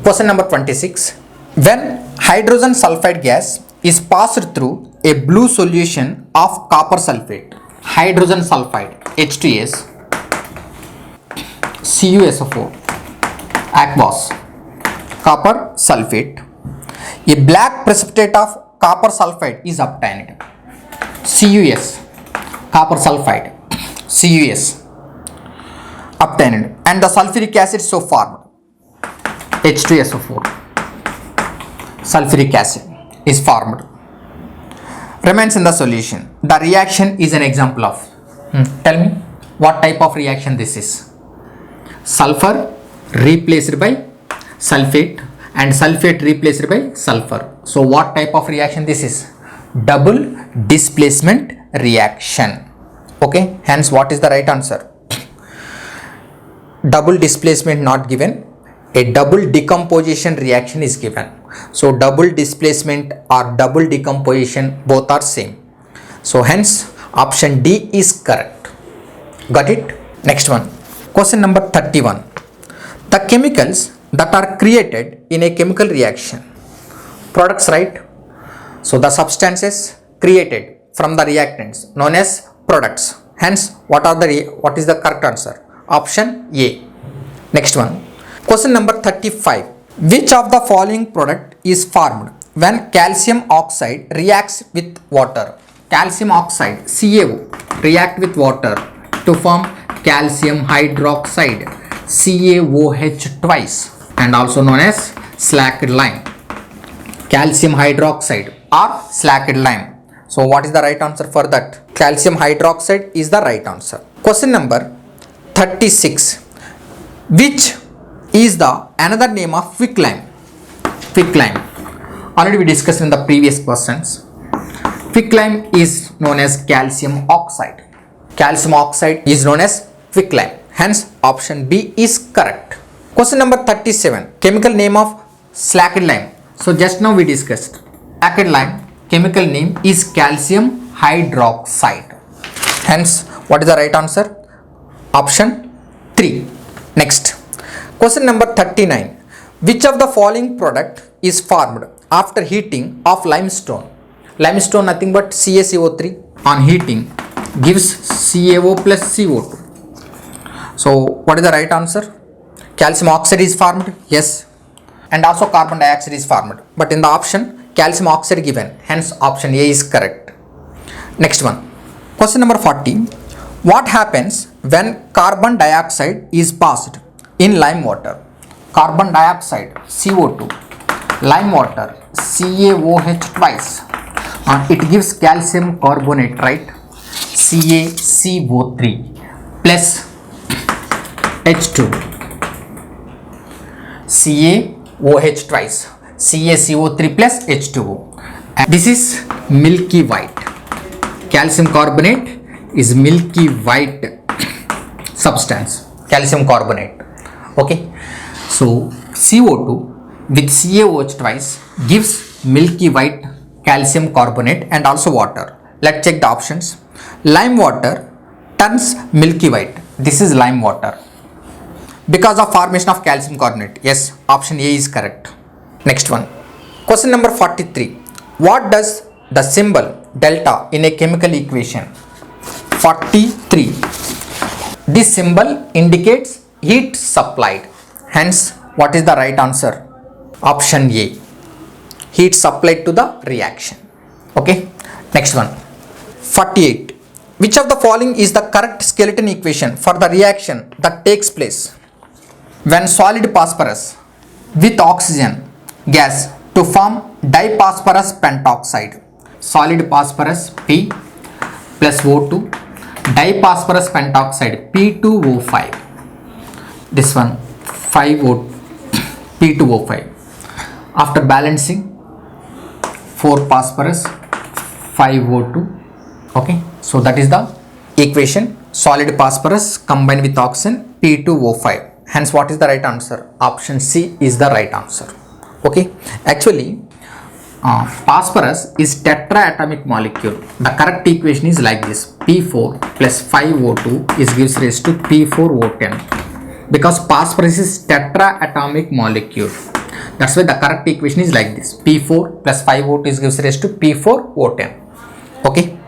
Question number 26. When hydrogen sulfide gas is passed through a blue solution of copper sulfate, hydrogen sulfide H2S, CuSO4, aqueous, copper sulfate, a black precipitate of copper sulfide is obtained. CuS, copper sulfide, CuS, obtained, and the sulfuric acid so formed, H2SO4, sulfuric acid is formed, remains in the solution. The reaction is an example of, tell me what type of reaction this is. Sulfur replaced by sulfate and sulfate replaced by sulfur. So what type of reaction this is? Double displacement reaction. Okay, hence what is the right answer? Double displacement not given, a double decomposition reaction is given. So double displacement or double decomposition both are same. So hence option D is correct. Got it? Next one. Question number 31. The chemicals that are created in a chemical reaction, products, right? So the substances created from the reactants known as products. Hence what is the correct answer? Option A. Next one. Question number 35. Which of the following product is formed when calcium oxide reacts with water? Calcium oxide CaO react with water to form calcium hydroxide CaOH twice, and also known as slacked lime. Calcium hydroxide or slacked lime. So what is the right answer for that? Calcium hydroxide is the right answer. Question number 36. Which is the another name of quicklime? Quicklime. Already we discussed in the previous questions. Quicklime is known as calcium oxide. Calcium oxide is known as quicklime. Hence option B is correct. Question number 37. Chemical name of slacked lime. So just now we discussed. Slacked lime chemical name is calcium hydroxide. Hence what is the right answer? Option 3. Next. Question number 39. Which of the following product is formed after heating of limestone? Limestone nothing but CaCO3 on heating gives CaO plus CO2. So what is the right answer? Calcium oxide is formed, yes, and also carbon dioxide is formed, but in the option calcium oxide given, hence option A is correct. Next one. Question number 40. What happens when carbon dioxide is passed in lime water? Carbon dioxide CO2, lime water CaOH twice, it gives calcium carbonate, right? CaCO3 plus H2, CaOH twice, CaCO3 plus H2O, and this is milky white. Calcium carbonate is milky white substance, calcium carbonate. Okay, so CO2 with CaOH twice gives milky white calcium carbonate and also water. Let's check the options. Lime water turns milky white. This is lime water because of formation of calcium carbonate. Yes, option A is correct. Next one. Question number 43. What does the symbol delta in a chemical equation? 43. This symbol indicates heat supplied. Hence, what is the right answer? Option A. Heat supplied to the reaction. Okay. Next one. 48. Which of the following is the correct skeleton equation for the reaction that takes place when solid phosphorus with oxygen gas to form diphosphorus pentoxide? Solid phosphorus P plus O2, diphosphorus pentoxide P2O5. This one 5O P2O5. After balancing 4 phosphorus 5O2. Okay, so that is the equation. Solid phosphorus combined with oxygen P2O5. Hence what is the right answer? Option C is the right answer. Okay, actually phosphorus is tetraatomic molecule. The correct equation is like this: P4 plus 5O2 is gives rise to P4O10, because phosphorus is tetraatomic molecule. That's why the correct equation is like this: P4 plus 5 volt is gives rise to P4 O10. Okay.